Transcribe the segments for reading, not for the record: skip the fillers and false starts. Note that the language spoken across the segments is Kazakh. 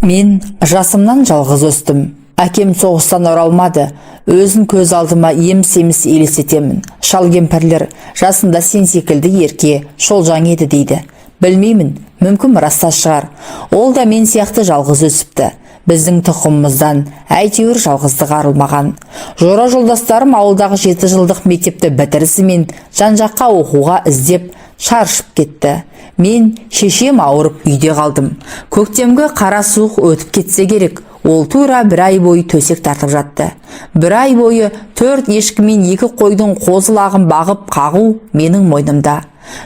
Мен жасымнан жалғыз өстім. Әкем соғыстан оралмады. Өзін көз алдыма еміс-еміс елестетемін. Шал кемпірлер, жасында сен секілді ерке, шолжаң еді дейді. Білмеймін, мүмкін раста шығар. Ол да мен сияқты жалғыз өсіпті. Біздің тұқымымыздан әйтеуір жалғыздық арылмаған. Жора жолдастарым ауылдағы 7 жылдық мектепті бітірісімен жан-жаққа оқуға іздеп шаршып кетті. Мен шешем ауырып үйде қалдым. Көктемгі қара суық өтіп кетсе керек. Ол тура 1 ай бойы төсек тартып жатты. 1 ай бойы 4 ешкі мен 2 қойдың қозы-лағын бағып қағу менің мойнымда.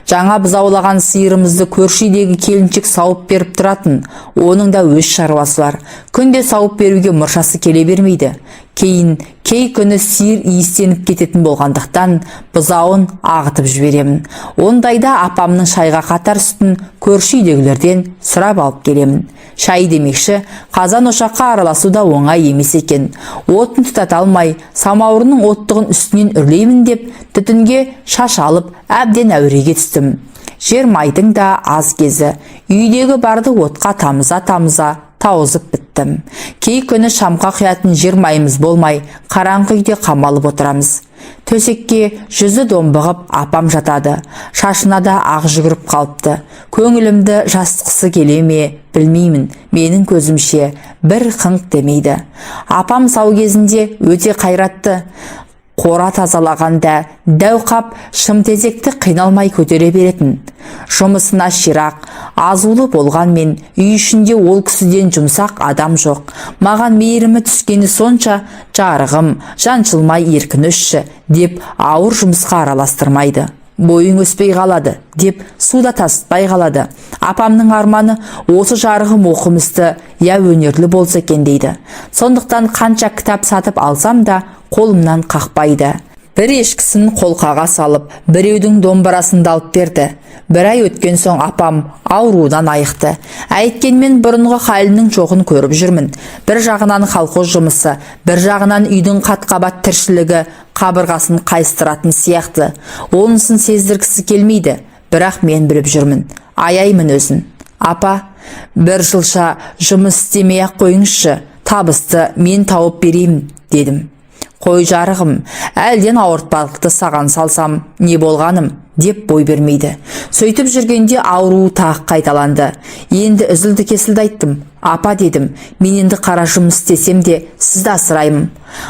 Жаңа біз аулаған сиырымызды көрші-үйдегі келіншек сауып беріп тұратын. Оның да өз шаруасы бар. Күнде сауып беруге мұршасы келе бермейді. Кей күні сиыр иістеніп кететін болғандықтан бұзауын ағытып жіберемін. Ондайда апамның шайға қатар сүтін көрші үйдегілерден сұрап алып келемін. Шай демекші, қазан ошаққа араласу да оңай емес екен. Отын тұтата алмай, самаурынның оттығын үстінен үрлеймін деп, түтінге шаш алып, әбден әуреге түстім. Жер майдың да аз кезі. Үйдегі барды отқа тамыза тауызып біттім. Кей күні шамға құятын жер майымыз болмай, қараңғы үйде қамалып отырамыз. Төсекке жүзі домбығып апам жатады. Шашына да ақ жүгіріп қалыпты. Көңілімді жастықсы келе ме, білмеймін. Менің көзімше бір қыңқ демейді. Апам сау кезінде өте қайратты. Қора тазалағанда дәу қап шымтезекті қиналмай көтере беретін. Жұмысына ширақ, азулы болғанмен үй ішінде ол кісіден жұмсақ адам жоқ. Маған мейірімі түскені сонша, жарығым, жаншылмай еркінішші деп ауыр жұмысқа араластырмайды. Бойың өспей қалады деп суда тасытпай қалады. Апамның арманы осы жарығым оқымысты, я өнерлі болса екен дейді. Сондықтан қанша кітап сатып алсам да қолымнан қақпайды. Бір ешкісін қолқаға салып, біреудің домбырасын алып берді. 1 ай өткен соң апам аурудан айықты. Әйткенмен бұрынғы халінің жоғын көріп жүрмін. Bir жағынан колхоз жұмысы, бір жағынан үйдің қат-қабат тіршілігі қабырғасын қайыстыратын сияқты. Онысын сездіргісі келмейді. Бірақ мен біліп жүрмін. Аяймын өзін. Апа, 1 жылша жұмыс істемей-ақ қойыңызшы, табысты мен тауып береймін, дедім. Қой жарығым, әлден ауыртпалықты саған салсам, не болғаным, деп бой бермейді. Сөйтіп жүргенде ауру тағы қайталанды. Енді үзілді кесілді айттым. Апа дедім, мен енді қара жұмыс істесем де сізді асыраймын.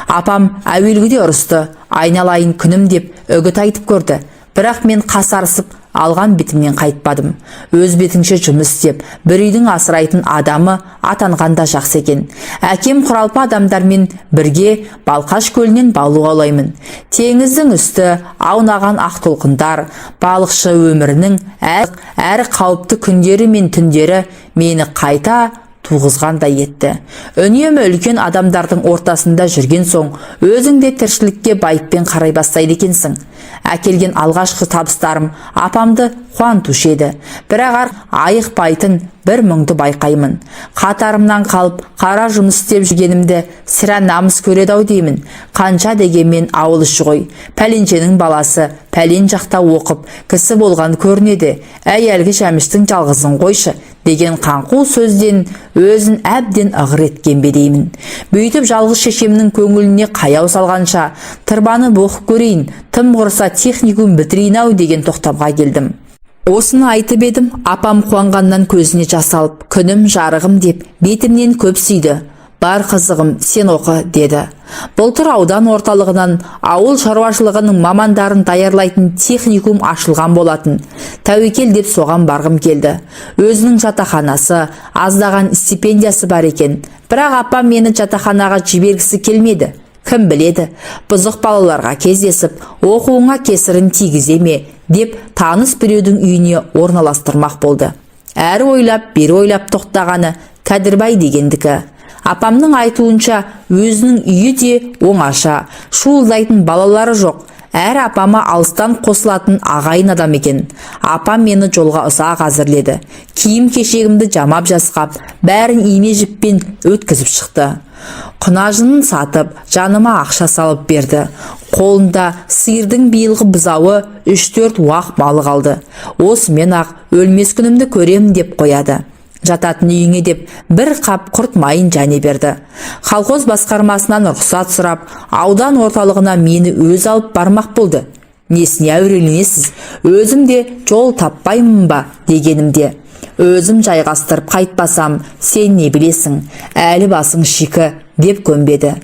Апам әуелгіде ұрысты, айналайын күнім деп үгіт айтып көрді. Бірақ мен қасарысып, алған бетімнен қайтпадым. Өз бетіңше жұмыс істеп, бір үйдің асырайтын адамы атанғанда жақсы екен. Әкем құралпы адамдармен бірге Балқаш көлінен балық аулаймын. Теңіздің үсті аунаған ақ толқындар, балықшы өмірінің әрі қауіпті күндері мен түндері мені қайта туғызғандай етті. Үнемі үлкен адамдардың ортасында жүрген соң, өзің де тіршілікке байыппен қарай бастайды екенсің. Әкелген алғашқы табыстарым апамды қуантушы еді. Бірақ айықпайтын бір мұңды байқаймын. Қатарымнан қалып, қара жұмыс істеп жүргенімді сірә намыс көреді-ау деймін. Қанша дегенмен ауыл іші ғой. Пәленшенің баласы пәлен жақта оқып, кісі болған көрінеді. Әй әлгі Жәміштің жалғызын қойшы деген қаңқу сөзден өзін әбден ығыр еткен бе деймін. Бүйтіп жалғыз шешемнің көңіліне қаяу салғанша, тырбаны оқып көрейін, тым құрыса техникум бітірейін-ау деген тоқтамға келдім. Осыны айтып едім, апам қуанғаннан көзіне жас алып, күнім жарығым деп бетімнен көп сүйді. Бар қызығым, сен оқы, деді. Былтыр аудан орталығынан ауыл шаруашылығының мамандарын даярлайтын техникум ашылған болатын. Тәуекел деп соған барғым келді. Өзінің жатақханасы, аздаған стипендиясы бар екен. Бірақ апам мені жатақханаға жібергісі келмеді. Кім біледі, бұзық балаларға кездесіп, оқуыңа кесірін тигізе ме, деп таныс біреудің үйіне орналастырмақ болды. Әрі ойлап, бері ойлап тоқтағаны Кәдірбай дегендікі. Апамның айтуынша өзінің үйі де оңаша, шуылдайтын балалары жоқ. Әр апама алыстан қосылатын ағайын адам екен. Апам мені жолға ұзақ әзірледі. Киім кешегімді жамап жасқап, бәрін име жіппен өткізіп шықты. Құнажынын сатып, жаныма ақша салып берді. Қолында сиырдың биылғы бұзауы 3-4 уақ малы қалды. Осымен ақ өлмес күнімді көремін деп қояды. жататын үйіңе деп бір қап құрт майын және берді. Колхоз басқармасынан рұқсат сұрап, аудан орталығына мені өз алып бармақ болды. Несіне әуреленесіз, өзім де жол таппаймын ба дегенімде. Өзім жайғастырып қайтпасам, сен не білесің, әлі басың шикі деп көнбеді.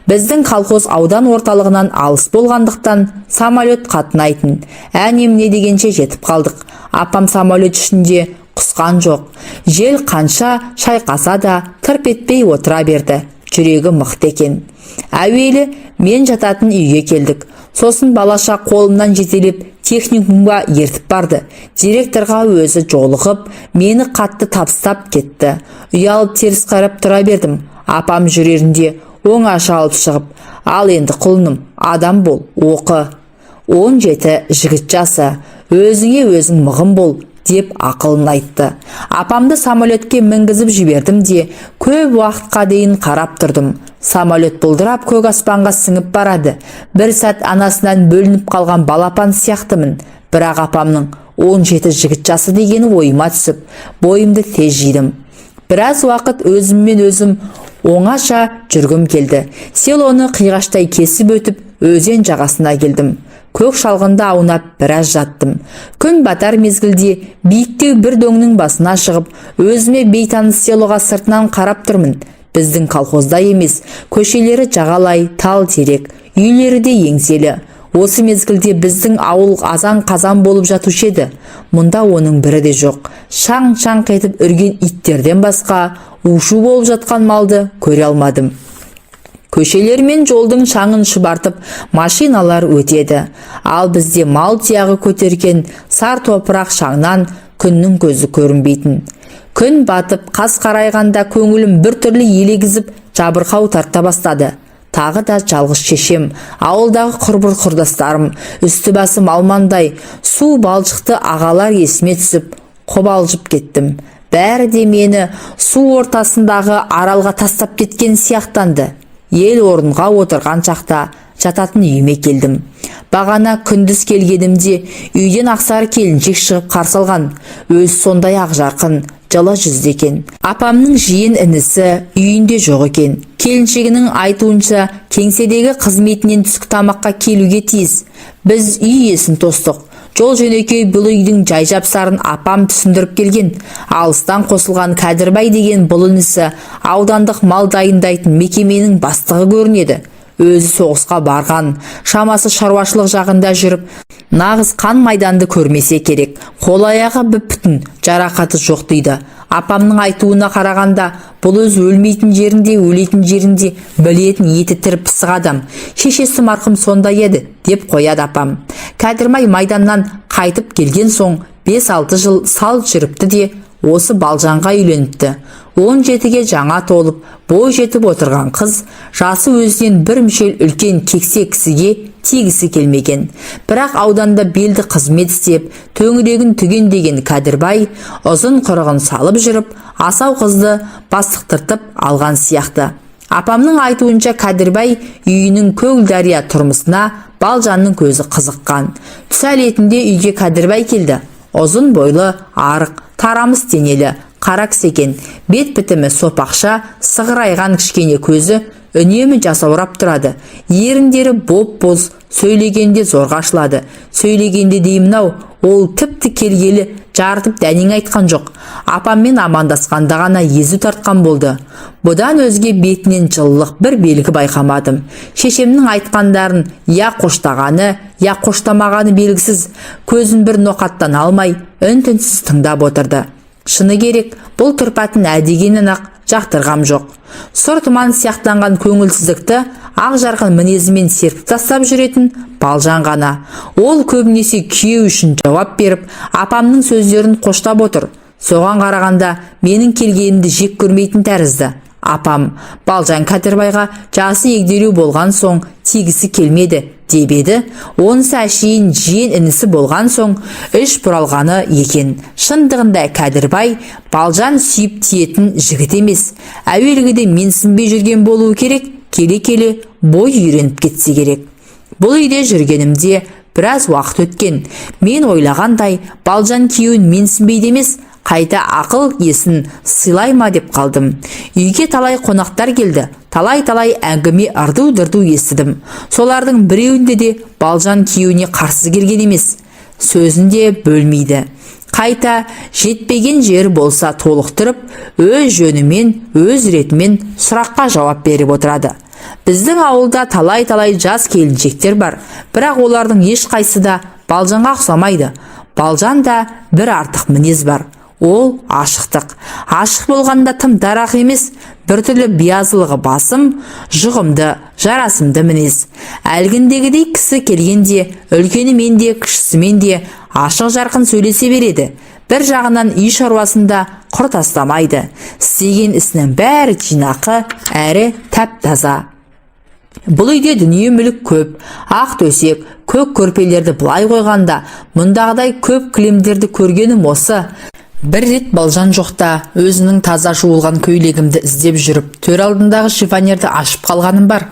Біздің колхоз аудан орталығынан алыс болғандықтан самолет қатынайтын. Әнемне дегенше жетіп қалдық. Апам самолет ішінде құсқан жоқ. Жел қанша шайқаса да тырп етпей отыра берді. Жүрегі мықты екен. Әуелі мен жататын үйге келдік. Сосын балаша қолымнан жетелеп техникумға ертіп барды. Директорға өзі жолығып, мені қатты табыстап кетті. Ұялып теріс қарап тұра бердім. Апам жүрерінде оңаша алып шығып, ал енді құлыным, адам бол, оқы. 17 жігіт жасы, өзіңе өзің мығым бол деп ақылын айтты. Апамды самолетке мінгізіп жібердім де, көп уақытқа дейін қарап тұрдым. Самолет бұлдырап көк аспанға сіңіп барады. Бір сәт анасынан бөлініп қалған балапан сияқтымын. Бірақ апамның 17 жігіт жасы дегені ойыма түсіп, бойымды тез жидым. Біраз уақыт өзіммен өзім оңаша жүргім келді. Селоны қиғаштай кесіп өтіп, өзен жағасына келдім. Көк шалғында аунап біраз жаттым. Күн батар мезгілде биіктеу бір дөңнің басына шығып, өзіме бейтаныс селоға сыртынан қарап тұрмын. Біздің колхозда емес, көшелері жағалай, тал терек, үйлері де еңселі. Осы мезгілде біздің ауыл азан-қазан болып жатушы еді. Мұнда оның бірі де жоқ. Шаң-шаң етіп үрген иттерден басқа ушу болып жатқан малды көре алмадым. Көшелер мен жолдың шаңын шұбартып машиналар өтеді. Ал бізде мал тұяғы көтерген сар топырақ шаңнан күннің көзі көрінбейтін. Күн батып, қас қарайғанда көңілім бір түрлі елегізіп, жабырқау тарта бастады. Тағы да жалғыз шешем, ауылдағы құрбыр-құрдастарым, үсті басым алмандай, су балшықты ағалар есіме түсіп, қобалжып кеттім. Бәрі де мені су ортасындағы аралға тастап кеткен сияқтанды. Ел орынға отырған шақта жататын үйіме келдім. Бағана күндіз келгенімде үйден ақсары келіншек шығып қарсы алған. Өз сондай ақ жарқын, жылы жүзді екен. Апамның жиен інісі үйінде жоқ екен. Келіншегінің айтуынша кеңседегі қызметінен түскі тамаққа келуге тиіс. Біз үй иесін тостық. Жол жөнекей бұл үйдің жай-жапсарын апам түсіндіріп келген. Алыстан қосылған Кәдірбай деген бұл інісі аудандық мал дайындайтын мекеменің бастығы көрінеді. Өзі соғысқа барған, шамасы шаруашылық жағында жүріп, нағыз қан майданды көрмесе керек. Қол аяғы бүп-бүтін, жарақаты жоқ дейді. Апамның айтуына қарағанда, бұл өз өлмейтін жерінде, өлейтін жерінде білетін еті тірі пысық адам. Шешесі марқұм сондай еді, деп қояды апам. Кәдірбай майданнан қайтып келген соң 5-6 жыл сал жүріпті де, осы Балжанға үйленіпті. 17-ге жаңа толып, бой жетіп отырған қыз, жасы өзінен бір мүшел үлкен кексе кісіге тегісі келмеген. Бірақ ауданда белді қызмет істеп, төңірегін түгендеген Кәдірбай ұзын құрығын салып жүріп, асау қызды бастықтыртып алған сияқты. Апамның айтуынша Кәдірбай үйінің Көгілдария тұрмысына Балжанның көзі қызыққан. Түс әлетінде үйге Кәдірбай келді. Ұзын бойлы, арық, тарамыс денелі, қара кісі екен. Бет бітімі сопақша, сығырайған кішкене көзі үнемі жасаурап тұрады. Еріндері боп-боз, сөйлегенде зорға ашылады. Сөйлегенде деймін-ау, ол тіпті келгелі жартып дәнең айтқан жоқ. Апаммен амандасқанда ғана езу тартқан болды. Бұдан өзге бетінен жылылық бір белгі байқамадым. Шешемнің айтқандарын я қоштағаны, я қоштамағаны белгісіз, көзін бір ноқаттан алмай, үн-түнсіз тыңдап отырды. Шыны керек, бұл тұрпатын әдегенін ақ жақтырғам жоқ. Сұр тұман сияқтанған көңілсіздікті ақ жарқын мінезімен серпіп тастап жүретін Балжан ғана. Ол көбінесе күйеу үшін жауап беріп, апамның сөздерін қоштап отыр. Соған қарағанда менің келгенімді жек көрмейтін тәрізді. Апам Балжан Кәдірбайға жасы егделеу болған соң тегісі келмеді деп еді. Онысы әшейін жиен інісі болған соң іш бұралғаны екен. Шындығында Кәдірбай Балжан сүйіп тиетін жігіт емес. Әуелгіде менсінбей жүрген болуы керек, келе-келе бой үйреніп кетсе керек. Бұл үйде жүргенімде біраз уақыт өткен. Мен ойлағандай Балжан күйеуін менсінбейді емес, қайта ақыл есін сыйлай ма деп қалдым. Үйге талай қонақтар келді. Талай әңгіме ырду-дырду естідім. Солардың біреуінде де Балжан күйеуіне қарсы келген емес. Сөзінде бөлмейді. Қайта жетпеген жері болса толықтырып, өз жөнімен, өз ретімен сұраққа жауап беріп отырады. Біздің ауылда талай жас келіншектер бар, бірақ олардың ешқайсы да Балжанға ұқсамайды. Балжанда бір артық мінез бар. Ол ашықтық. Ашық болғанда тым дарақ емес, біртүрлі биязылығы басым, жұғымды, жарасымды мінез. Әлгіндегідей кісі келгенде, үлкенімен де, кішісімен де ашық жарқын сөйлесе береді. Бір жағынан үй шаруасында құр тастамайды. Істеген ісінің бәрі жинақы, әрі тәп-таза. Бұл үйде дүние мүлік көп, ақ төсек, көк көрпелерді былай қойғанда, мұндағыдай көп кілемдерді көргенім осы. Бір рет Балжан жоқта өзінің таза жуылған көйлегімді іздеп жүріп, төр алдындағы шифонерді ашып қалғаным бар.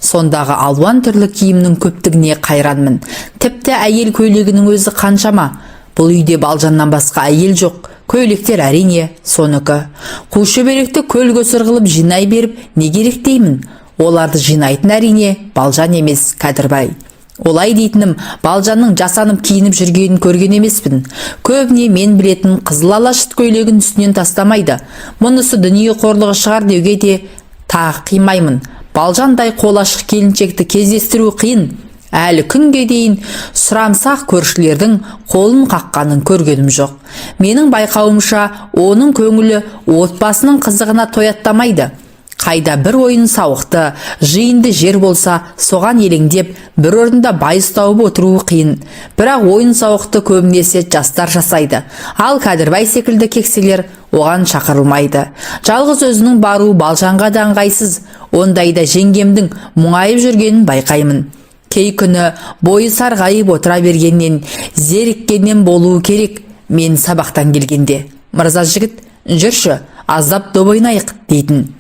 Сондағы алуан түрлі киімнің көптігіне қайранмын. Тіпті әйел көйлегінің өзі қаншама. Бұл үйде Балжаннан басқа әйел жоқ. Көйлектер әрине соныкі. Қу шүберекті көл-көсір қылып жинай беріп не керек деймін. Оларды жинайтын әрине Балжан емес, Кәдірбай. Олай дейтінім, Балжанның жасанып киініп жүргенін көрген емеспін. Көбіне мен білетін қызыл алашыт көйлегін үстінен тастамайды. Мұнысы дүние қорлығы шығар деуге де тағы қимаймын. Балжандай қол ашық келіншекті кездестіру қиын. Әлі күнге дейін сұрамсақ көршілердің қолын қаққанын көргенім жоқ. Менің байқауымша, оның көңілі отбасының қызығына тояттамайды. Қайда бір ойын сауықты, жиынды жер болса, соған елеңдеп, бір орында байыз тауып отыруы қиын. Бірақ ойын сауықты көбінесе жастар жасайды. Ал Кәдірбай секілді кекселер оған шақырылмайды. Жалғыз өзінің баруы Балжанға да ыңғайсыз. Ондайда жеңгемдің мұңайып жүргенін байқаймын. Кей күні бойы сарғайып отыра бергеннен, зеріккеннен болуы керек. Мен сабақтан келгенде, мырза жігіт, жүрші, аздап доп ойнайық дейтін.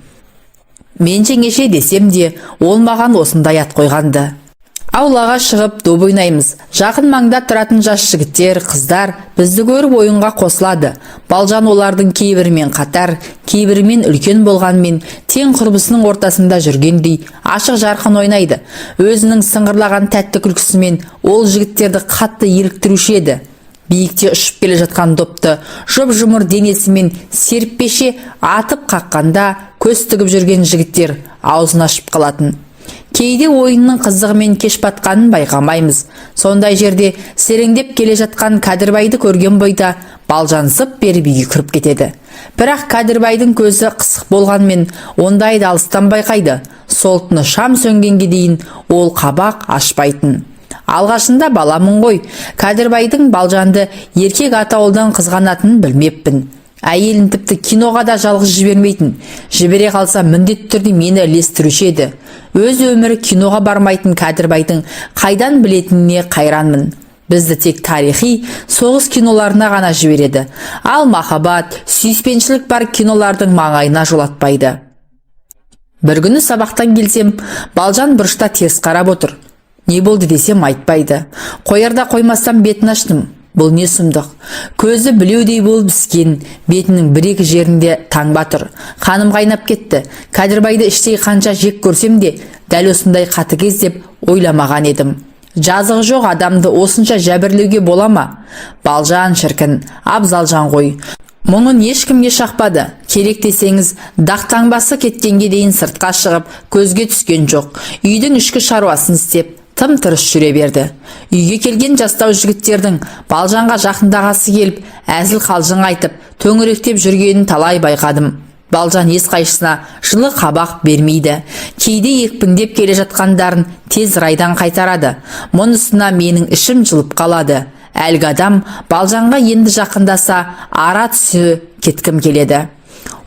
Мен жеңеше десем де, ол маған осындай ат қойғанды. Аулаға шығып доп ойнаймыз. Жақын маңда тұратын жас жігіттер, қыздар бізді көріп ойынға қосылады. Балжан олардың кейбірімен қатар, кейбірімен үлкен болғанмен, тең құрбысының ортасында жүргендей ашық жарқын ойнайды. Өзінің сыңғырлаған тәтті күлкісімен ол жігіттерді қатты еліктіруші еді. Биікте ұшып келе жатқан допты жұп-жұмыр денесімен серіппеше атып қаққанда көз тігіп жүрген жігіттер аузын ашып қалатын. Кейде ойынның қызығымен кеш батқанын байқамаймыз. Сондай жерде сереңдеп келе жатқан Кәдірбайды көрген бойда Балжан зып беріп үйге кіріп кетеді. Бірақ Кәдірбайдың көзі қысық болғанмен ондайды алыстан байқайды. Сол түні шам сөнгенге дейін ол қабақ ашпайтын. Алғашында баламын ғой, Кәдірбайдың Балжанды еркек атаулдан қызғанатынын білмеппін. Әйелін тіпті киноға да жалғыз жібермейтін. Жібере қалса міндетті түрде мені ілестіруші еді. Өз өмірі киноға бармайтын Кәдірбайдың қайдан білетініне қайранмын. Бізді тек тарихи соғыс киноларына ғана жібереді. Ал махаббат, сүйіспеншілік бар кинолардың маңайына жолатпайды. Бір күні сабақтан келсем, Балжан бұрышта теріс қарап отыр. Не болды десем айтпайды. Қоярда қоймастан бетін аштым. Бұл не сұмдық. Көзі білеудей болып іскен, бетінің бір-екі жерінде таңба тұр. Қаным қайнап кетті. Кәдірбайды іштей қанша жек көрсем де, дәл осындай қатыгез деп ойламаған едім. Жазығы жоқ адамды осынша жәбірлеуге бола ма? Балжан шіркін, абзалжан ғой. Мұңын ешкімге шақпады. Керек десеңіз, дақтаңбасы кеткенге дейін сыртқа шығып, көзге түскен жоқ. Үйдің ішкі шаруасын істеп, тым-тырыс жүре берді. Үйге келген жастау жігіттердің Балжанға жақындағасы келіп, әзіл қалжың айтып, төңіректеп жүргенін талай байқадым. Балжан ешқайсысына жылы қабақ бермейді. Кейде екпіндеп келе жатқандарын тез райдан қайтарады. Мұнысына менің ішім жылып қалады. Әлгі адам Балжанға енді жақындаса, ара түсі кеткім келеді.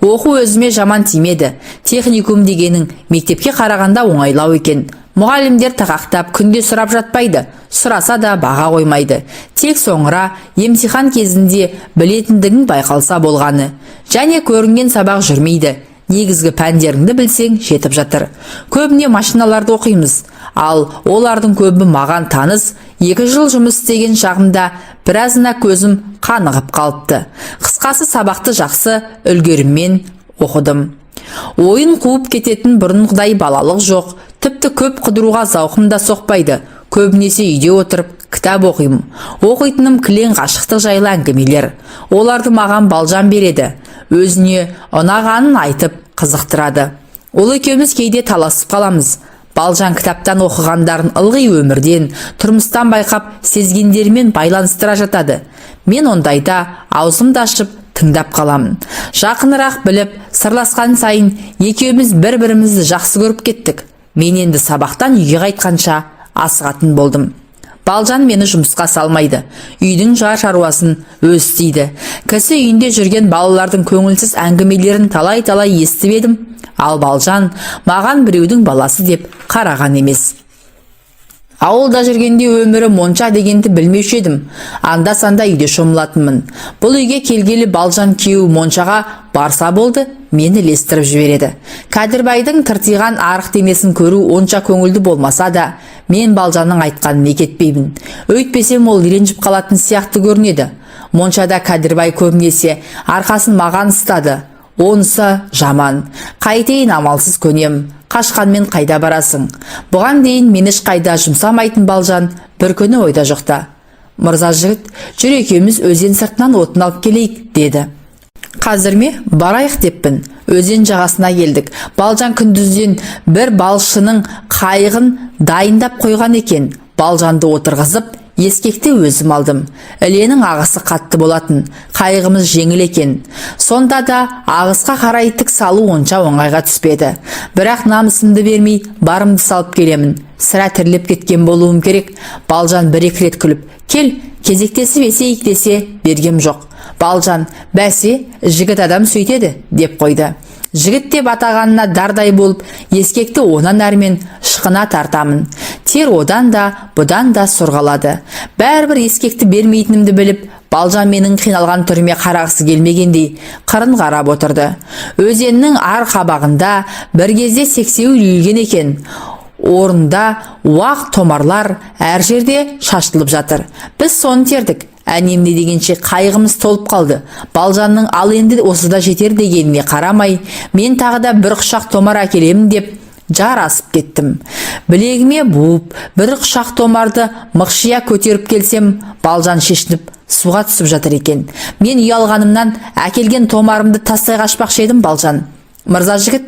Оқу өзіме жаман тимеді. Техникум дегенің мектепке қарағанда оңайлау екен. Мұғалімдер тақақтап күнде сұрап жатпайды. Сұраса да баға қоймайды. Тек соңыра емтихан кезінде білетіндігін байқалса болғаны. Және көрінген сабақ жүрмейді. Негізгі пәндеріңді білсең жетіп жатыр. Көбіне машиналарды оқимыз. Ал олардың көбі маған таныс, 2 жыл жұмыс істеген шағымда біразына көзім қанығып қалыпты. Қысқасы сабақты жақсы үлгеріммен оқыдым. Ойын қуып кететін бұрынғыдай балалық жоқ, тіпті көп қыдыруға зауқым да соқпайды. Көбінесе үйде отырып кітап оқимын. Оқитыным кілең ғашықтық жайлы әңгімелер. Оларды маған Балжан береді. Өзіне ұнағанын айтып қызықтырады. Ол екеуміз кейде таласып қаламыз. Балжан кітаптан оқығандарын ылғи өмірден, тұрмыстан байқап, сезгендерімен байланыстыра жатады. Мен ондайда аузымды ашып тыңдап қаламын. Жақынырақ біліп, сырласқан сайын екеуміз бір-бірімізді жақсы көріп кеттік. Мен енді сабақтан үйге қайтқанша асығатын болдым. Балжан мені жұмысқа салмайды. Үйдің жар шаруасын өз істейді. Кісі үйінде жүрген балалардың көңілсіз әңгімелерін талай-талай естіп едім. Ал Балжан маған біреудің баласы деп қараған емес. Ауылда жүргенде өмірі монша дегенді білмеуші едім. Анда-санда үйде шомылатынмын. Бұл үйге келгелі Балжан күйеуі моншаға барса болды, мені ілестіріп жібереді. Кәдірбайдың тыртиған арық денесін көру онша көңілді болмаса да, мен Балжанның айтқанын екетпеймін. Өйтпесем ол ренжіп қалатын сияқты көрінеді. Моншада Кәдірбай көбінесе арқасын маған ұстады. Онысы жаман. Қайтейін, амалсыз көнем. Қашқанмен қайда барасың? Бұған дейін мені ешқайда жұмсамайтын Балжан бір күні ойда жоқта. Мырза жігіт, жүр екеуміз өзен сыртынан отын алып келейік, деді. Қазір ме? Барайық деппін. Өзен жағасына келдік. Балжан күндізден бір балшының қайығын дайындап қойған екен. Балжанды отырғызып, ескекті өзім алдым. Іленің ағысы қатты болатын, қайығымыз жеңіл екен. Сонда да ағысқа қарай тік салу онша оңайға түспеді. Бірақ намысымды бермей барымды салып келемін. Сірә тіріліп кеткен болуым керек. Балжан бір-екі рет күліп, кел, кезектесіп есейік десе бергем жоқ. Балжан, бәсе, жігіт адам сөйтеді, деп қойды. Жігіт деп атағанына дардай болып, ескекті онан әрмен шықына тартамын. Тер одан да, бұдан да сұрғалады. Бәрібір ескекті бермейтінімді біліп, Балжан менің қиналған түріме қарағысы келмегендей қырын қарап отырды. Өзеннің ар қабағында бір кезде сексеуіл үйілген екен. Орында уақ томарлар әр жерде шашылып жатыр. Біз соны тердік. Әнемне дегенше қайғымыз толып қалды. Балжанның ал енді осыда жетер дегеніне қарамай, мен тағы да бір құшақ томар әкелемін деп жар асып кеттім. Білегіме буып, бір құшақ томарды мықшия көтеріп келсем, Балжан шешініп суға түсіп жатыр екен. Мен ұялғанымнан әкелген томарымды тастай қашпақшы едім. Балжан, мырза жігіт,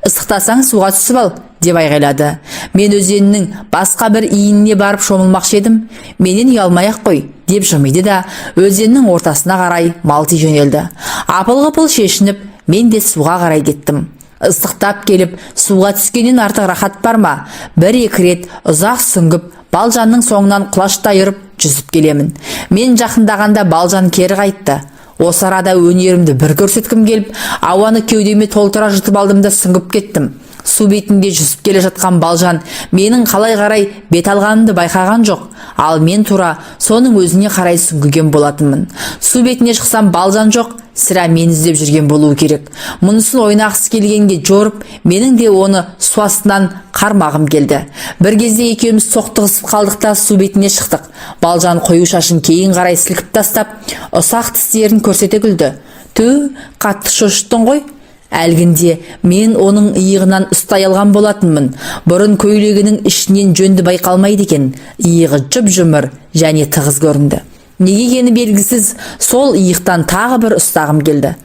ыстықтасаң суға түсіп ал, деп айғайлады. Мен өзеннің басқа бір иініне барып шомылмақшы едім. Менен ұялмай-ақ қой, деп жымиды да өзеннің ортасына қарай малти жөнелді. Апыл-ғыпыл шешініп, мен де суға қарай кеттім. Ыстықтап келіп, суға түскеннен артық рахат бар ма? Бір-екі рет ұзақ сүңгіп, Балжанның соңынан құлаштай ұрып жүзіп келемін. Мен жақындағанда Балжан кері қайтты. Осы арада өнерімді бір көрсеткім келіп, ауаны кеудеме толтыра жұтып алдым да сүңгіп кеттім. Су бетінде жүзіп келе жатқан Балжан менің қалай қарай бет алғанымды байқаған жоқ, ал мен тура соның өзіне қарай сүңгіген болатынмын. Су бетіне шықсам Балжан жоқ, сірә мен іздеп жүрген болуы керек. Мұнысын ойнақысы келгенге жорып, менің де оны су астынан қармағым келді. Бір кезде екеуміз соқтығысып қалдық та су бетіне шықтық. Балжан қою шашын кейін қарай сілкіп тастап, ұсақ тістерін көрсете күлді. Ту, қатты шошыттың ғой. Әлгінде мен оның иығынан ұстай алған болатынмын. Бұрын көйлегінің ішінен жөнді байқалмайды екен. Иығы жұп-жұмыр және тығыз көрінді. Неге екені белгісіз сол иықтан тағы бір ұстағым келді.